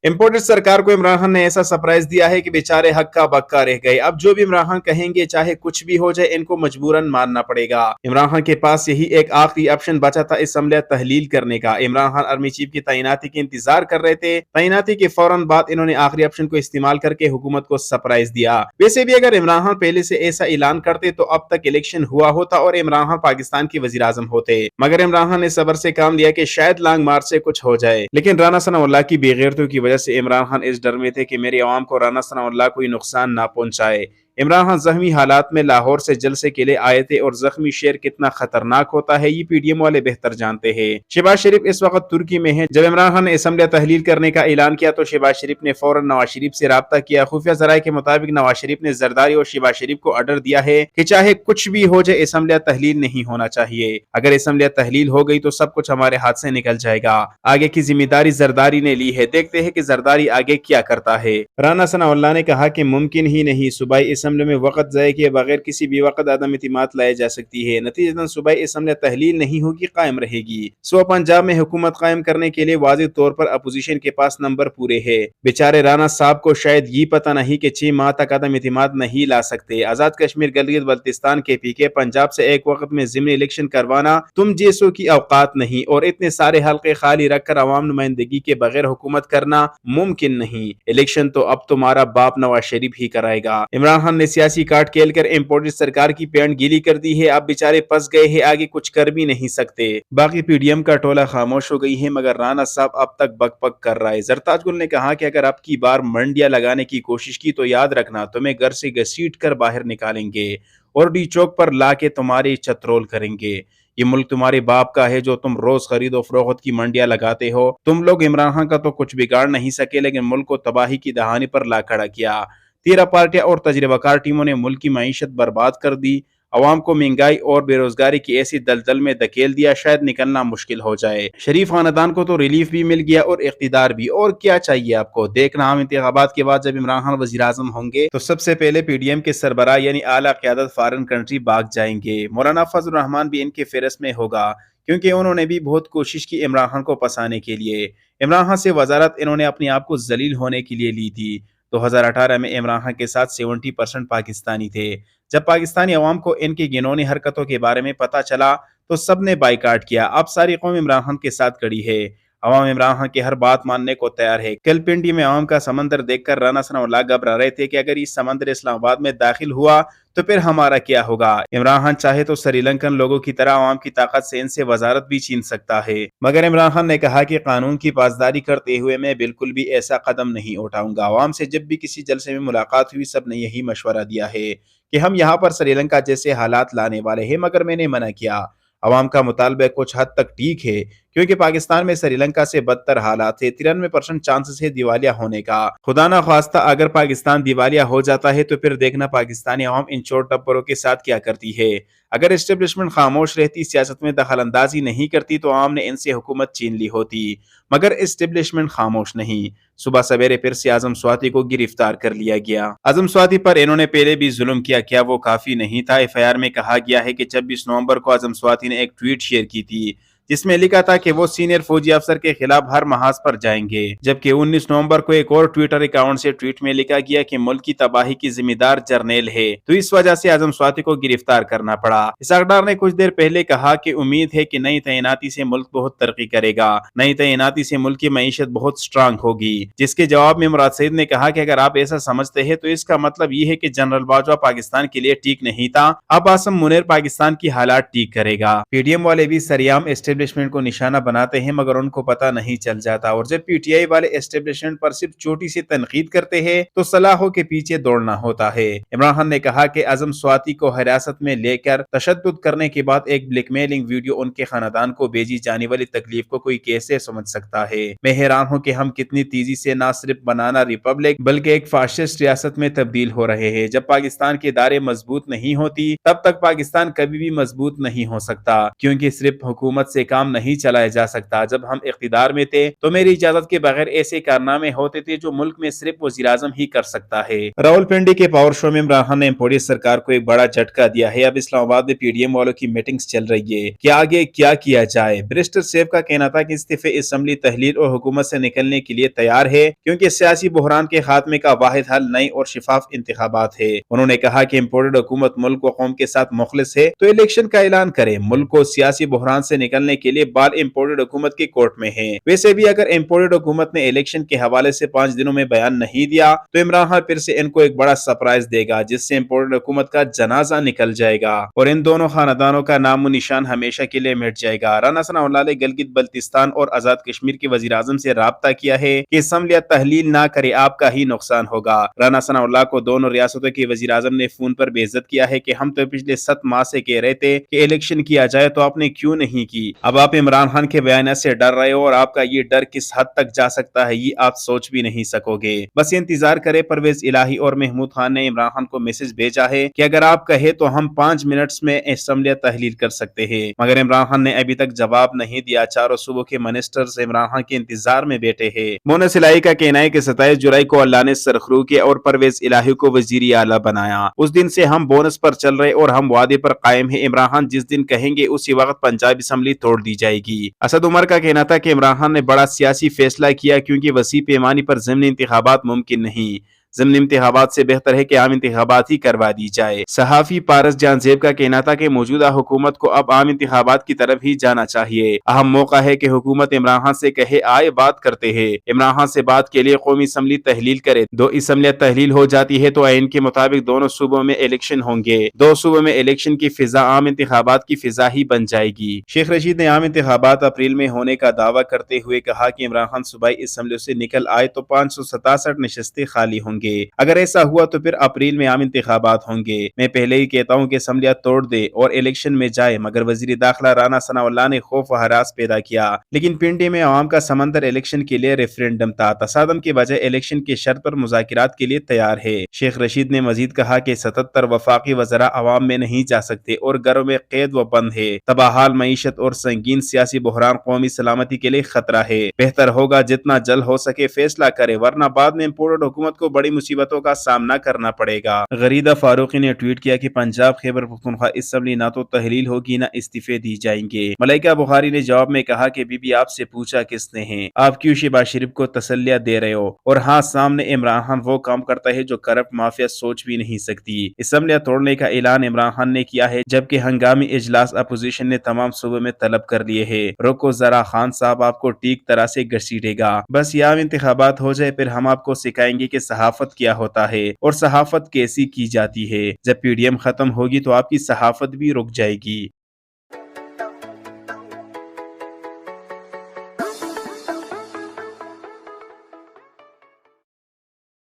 Imported सरकार को इमरान खान ने ऐसा सरप्राइज दिया है कि बेचारे हक्का बक्का रह गए। अब जो भी इमरान खान कहेंगे, चाहे कुछ भी हो जाए, इनको मजबूरन मानना पड़ेगा। इमरान खान के पास यही एक आखिरी ऑप्शन बचा था, असम्बली तहलील करने का। इमरान खान आर्मी चीफ की तैनाती के इंतजार कर रहे थे। तैनाती के फौरन बाद इन्होंने आखिरी ऑप्शन को इस्तेमाल करके हुकूमत को सरप्राइज दिया। वैसे भी अगर इमरान खान पहले से ऐसा ऐलान करते तो अब तक इलेक्शन हुआ होता और इमरान खान पाकिस्तान के वजीर आजम होते। मगर इमरान खान ने सबर से काम लिया कि शायद लॉन्ग मार्च से कुछ हो जाए। लेकिन राना सनाउल्लाह की बेगैरती की वजह से इमरान खान इस डर में थे कि मेरी आवाम को राना सनाउल्लाह कोई नुकसान ना पहुंचाए। इमरान खान जख्मी हालात में लाहौर से जलसे के लिए आए थे और जख्मी शेर कितना खतरनाक होता है ये पीडीएम वाले बेहतर जानते हैं। शहबाज शरीफ इस वक्त तुर्की में है। जब इमरान खान ने असम्बली तहलील करने का ऐलान किया तो शहबाज शरीफ ने फौरन नवाज शरीफ से राब्ता किया। खुफिया जराये के मुताबिक नवाज शरीफ ने जरदारी और शहबाज शरीफ को ऑर्डर दिया है कि चाहे कुछ भी हो जाए, असम्बली तहलील नहीं होना चाहिए। अगर असम्बली तहलील हो गई तो सब कुछ हमारे हाथ से निकल जाएगा। आगे की जिम्मेदारी जरदारी ने ली है, देखते हैं कि जरदारी आगे क्या करता है। राना सनाउल्लाह ने कहा कि मुमकिन ही नहीं सूबाई असम्बली में वक्त ज़ाय किए बगैर किसी भी वक्त अदम इतिमाद लाई जा सकती है। नतीजतन सूबाई असम्बली तहलील नहीं होगी, कायम रहेगी। सो पंजाब में हुकूमत कायम करने के लिए वाज़ेह तौर पर अपोजिशन के पास नंबर पूरे है। बेचारे राना साहब को शायद ये पता नहीं कि 6 माह तक अदम इतिमाद नहीं ला सकते। आजाद कश्मीर गिलगित बल्तिस्तान के पीके पंजाब से एक वक्त में ज़िमनी इलेक्शन करवाना तुम जैसों की औकात नहीं, और इतने सारे हल्के खाली रखकर अवाम नुमाइंदगी के बगैर हुकूमत करना मुमकिन नहीं। इलेक्शन तो अब तुम्हारा बाप नवाज शरीफ ही कराएगा। इमरान खान ने सियासी काट खेल कर इम्पोर्टेड सरकार की पैंट गीली कर दी है। अब बेचारे फंस गए हैं, आगे कुछ कर भी नहीं सकते। बाकी पीडीएम का टोला खामोश हो गई है, मगर राना साहब अब तक बक बक कर रहा है। जरताज गुल ने कहा कि अगर अब की बार मंडिया लगाने की कोशिश की तो याद रखना तुम्हें घर से घसीट कर बाहर निकालेंगे और डी चौक पर ला के तुम्हारी चतरोल करेंगे। ये मुल्क तुम्हारे बाप का है जो तुम रोज खरीदो फरोख्त की मंडियां लगाते हो। तुम लोग इमरान खान का तो कुछ बिगाड़ नहीं सके, लेकिन मुल्क को तबाही की दहानी पर ला खड़ा किया। 13 पार्टियां और तजर्बाकार टीमों ने मुल्क की मईशत बर्बाद कर दी। अवाम को महंगाई और बेरोजगारी की ऐसी दलदल में धकेल दिया, शायद निकलना मुश्किल हो जाए। शरीफ खानदान को तो रिलीफ भी मिल गया और इख्तिदार भी, और क्या चाहिए आपको। देखना हम इंतखाबात के बाद जब इमरान खान वजीर आजम होंगे तो सबसे पहले पीडीएम के सरबराह यानी आला क़यादत फॉरेन कंट्री भाग जाएंगे। मौलाना फजल रहमान भी इनके फेहरिस्त में होगा, क्योंकि उन्होंने भी बहुत कोशिश की इमरान खान को फंसाने के लिए। इमरान खान से वजारत इन्होंने अपने आप को जलील होने के लिए ली थी। 2018 में इमरान खान के साथ 70% पाकिस्तानी थे। जब पाकिस्तानी अवाम को इनकी घिनौनी हरकतों के बारे में पता चला तो सबने बाइकाट किया। अब सारी कौम इमरान खान के साथ खड़ी है। अवाम इमरान खान की हर बात मानने को तैयार है। कल पिंडी में अवाम का समंदर देखकर राना सनाउल्लाह घबरा रहे थे कि अगर इस समंदर इस्लामाबाद में दाखिल हुआ तो फिर हमारा क्या होगा। इमरान खान चाहे तो श्रीलंकन लोगों की तरह अवाम की ताकत से इनसे वजारत भी छीन सकता है, मगर इमरान खान ने कहा कि कानून की पासदारी करते हुए मैं बिल्कुल भी ऐसा कदम नहीं उठाऊंगा। अवाम से जब भी किसी जलसे में मुलाकात हुई सबने यही मशवरा दिया है कि हम यहाँ पर श्रीलंका जैसे हालात लाने वाले हैं, मगर मैंने मना किया। अवाम का मुतालबा कुछ हद तक ठीक है, क्योंकि पाकिस्तान में श्रीलंका से बदतर हालात है। 93% चांसेस है दिवालिया होने का। खुदा ना ख्वास्ता अगर पाकिस्तान दिवालिया हो जाता है तो फिर देखना पाकिस्तानी अवाम इन चोर टप्परों के साथ क्या करती है। अगर एस्टेब्लिशमेंट खामोश रहती, सियासत में दखल अंदाजी नहीं करती तो आवाम ने इनसे हुकूमत छीन ली होती, मगर एस्टेब्लिशमेंट खामोश नहीं। सुबह सवेरे फिर से आजम स्वाति को गिरफ्तार कर लिया गया। आजम स्वाति पर इन्होंने पहले भी जुल्म किया, क्या वो काफी नहीं था। एफआईआर में कहा गया है कि 26 नवंबर को आजम स्वाति ने एक ट्वीट शेयर की थी जिसमें लिखा था कि वो सीनियर फौजी अफसर के खिलाफ हर महाज पर जाएंगे, जबकि 19 नवंबर को एक और ट्विटर अकाउंट से ट्वीट में लिखा गया कि मुल्क की तबाही की जिम्मेदार जर्नेल है, तो इस वजह से आजम स्वाति को गिरफ्तार करना पड़ा। इसाकडार ने कुछ देर पहले कहा कि उम्मीद है कि नई तैनाती से मुल्क बहुत तरक्की करेगा, नई तैनाती से मुल्क की मईशत बहुत स्ट्रांग होगी। जिसके जवाब में मुराद सईद ने कहा कि अगर आप ऐसा समझते हैं तो इसका मतलब ये है कि जनरल बाजवा पाकिस्तान के लिए ठीक नहीं था, अब आसम मुनीर पाकिस्तान की हालात ठीक करेगा। पीडीएम वाले भी सरियाम एस्टेब्लिशमेंट को निशाना बनाते हैं, मगर उनको पता नहीं चल जाता, और जब पीटीआई वाले एस्टेब्लिशमेंट पर सिर्फ छोटी सी तनकीद करते हैं तो सलाहों के पीछे दौड़ना होता है। इमरान खान ने कहा कि आजम स्वाति को हिरासत में लेकर तशद्दुद करने के बाद एक ब्लैकमेलिंग वीडियो उनके खानदान को भेजी जाने वाली तकलीफ को कोई कैसे समझ सकता है। मैं हैरान हूँ कि हम कितनी तेजी से न सिर्फ बनाना रिपब्लिक बल्कि एक फाशिस्ट रियासत में तब्दील हो रहे हैं। जब पाकिस्तान के इदारे मजबूत नहीं होती तब तक पाकिस्तान कभी भी मजबूत नहीं हो सकता, क्योंकि सिर्फ हुकूमत से کام نہیں چلایا جا سکتا۔ جب ہم اقتدار میں تھے تو میری اجازت کے بغیر ایسے کارنامے ہوتے تھے جو ملک میں صرف وزیر اعظم ہی کر سکتا ہے۔ راولپنڈی کے پاور شو میں عمران خان نے امپوری سرکار کو ایک بڑا جھٹکا دیا ہے۔ اب اسلام آباد میں پی ڈی ایم والوں کی میٹنگز چل رہی ہے کہ آگے کیا کیا جائے۔ بریسٹر سیف کا کہنا تھا کہ استعفے اسمبلی تحلیل اور حکومت سے نکلنے کے لیے تیار ہے، کیونکہ سیاسی بحران کے خاتمے کا واحد حل نئے اور شفاف انتخابات ہے۔ انہوں نے کہا کہ امپورٹڈ حکومت ملک و قوم کے ساتھ مخلص ہے تو الیکشن کا اعلان کرے۔ ملک کو سیاسی بحران سے نکلنے کے لیے بال امپورٹڈ حکومت کے کورٹ میں ہے۔ ویسے بھی اگر امپورٹڈ حکومت نے الیکشن کے حوالے سے 5 دنوں میں بیان نہیں دیا تو عمران خان پھر سے ان کو ایک بڑا سرپرائز دے گا، جس سے امپورٹڈ حکومت کا جنازہ نکل جائے گا اور ان دونوں خاندانوں کا نام و نشان ہمیشہ کے لیے مٹ جائے گا۔ رانا ثناء اللہ نے گلگت بلتستان اور آزاد کشمیر کے وزیر اعظم سے رابطہ کیا ہے کہ اسمبلیہ تحلیل نہ کرے، آپ کا ہی نقصان ہوگا۔ رانا ثناء اللہ کو دونوں ریاستوں کے وزیر اعظم نے فون پر بے عزت کیا ہے کہ ہم تو پچھلے 7 ماہ سے کہہ رہے تھے کہ الیکشن کیا جائے تو آپ نے کیوں نہیں کی۔ اب آپ عمران خان کے بیانات سے ڈر رہے ہو اور آپ کا یہ ڈر کس حد تک جا سکتا ہے یہ آپ سوچ بھی نہیں سکو گے۔ بس انتظار کرے۔ پرویز الہی اور محمود خان نے عمران خان کو میسج بھیجا ہے کہ اگر آپ کہے تو ہم 5 منٹس میں اسمبلیہ تحلیل کر سکتے ہیں، مگر عمران خان نے ابھی تک جواب نہیں دیا۔ چاروں صوبوں کے منسٹرز عمران خان کے انتظار میں بیٹھے ہیں۔ مونس الہی کا کہنا ہے کہ 27 جولائی کو اللہ نے سرخرو کیا اور پرویز الہی کو وزیر اعلیٰ بنایا۔ اس دن سے ہم بونس پر چل رہے اور ہم وعدے پر قائم ہیں۔ عمران خان جس دن کہیں گے اسی وقت پنجاب اسمبلی توڑ دی جائے گی۔ اسد عمر کا کہنا تھا کہ عمران خان نے بڑا سیاسی فیصلہ کیا کیونکہ وسیع پیمانے پر ضمنی انتخابات ممکن نہیں۔ ضمنی انتخابات سے بہتر ہے کہ عام انتخابات ہی کروا دی جائے۔ صحافی پارس جان زیب کا کہنا تھا کہ موجودہ حکومت کو اب عام انتخابات کی طرف ہی جانا چاہیے۔ اہم موقع ہے کہ حکومت عمران خان سے کہے آئے بات کرتے ہیں۔ عمران خان سے بات کے لیے قومی اسمبلی تحلیل کرے۔ 2 اسمبلیاں تحلیل ہو جاتی ہے تو آئین کے مطابق دونوں صوبوں میں الیکشن ہوں گے۔ 2 صوبوں میں الیکشن کی فضا عام انتخابات کی فضا ہی بن جائے گی۔ شیخ رشید نے عام انتخابات اپریل میں ہونے کا دعویٰ کرتے ہوئے کہا کہ عمران خان صوبائی اسمبلیوں سے نکل آئے تو 567 نشستیں خالی ہوں گے۔ اگر ایسا ہوا تو پھر اپریل میں عام انتخابات ہوں گے۔ میں پہلے ہی کہتا ہوں کہ اسمبلیاں توڑ دے اور الیکشن میں جائے، مگر وزیر داخلہ رانا ثناء اللہ نے خوف و ہراس پیدا کیا۔ لیکن پنڈی میں عوام کا سمندر الیکشن کے لیے ریفرینڈم تھا۔ تصادم کے بجائے الیکشن کی شرط پر مذاکرات کے لیے تیار ہے۔ شیخ رشید نے مزید کہا کہ 77 وفاقی وزراء عوام میں نہیں جا سکتے اور گھروں میں قید و بند ہے۔ تباہال معیشت اور سنگین سیاسی بحران قومی سلامتی کے لیے خطرہ ہے۔ بہتر ہوگا جتنا جلد ہو سکے فیصلہ کرے، ورنہ بعد میں امپورٹڈ حکومت کو بڑی مصیبتوں کا سامنا کرنا پڑے گا۔ غریدہ فاروقی نے ٹویٹ کیا کہ پنجاب خیبر پختونخوا اسمبلی نہ تو تحلیل ہوگی نہ استعفے دی جائیں گے۔ ملائکہ بخاری نے جواب میں کہا کہ بی بی آپ سے پوچھا کس نے ہے، آپ کیوں شہباز شریف کو تسلیاں دے رہے ہو؟ اور ہاں، سامنے عمران خان وہ کام کرتا ہے جو کرپٹ مافیا سوچ بھی نہیں سکتی۔ اسمبلیاں توڑنے کا اعلان عمران خان نے کیا ہے، جبکہ ہنگامی اجلاس اپوزیشن نے تمام صوبوں میں طلب کر لیے ہیں۔ رکو ذرا، خان صاحب آپ کو ٹھیک طرح سے گھسیٹے گا۔ بس یہ عام انتخابات ہو جائے، پھر ہم آپ کو سکھائیں گے کہ صحافت کیا ہوتا ہے اور صحافت کیسی کی جاتی ہے۔ جب پی ڈی ایم ختم ہوگی تو آپ کی صحافت بھی رک جائے گی۔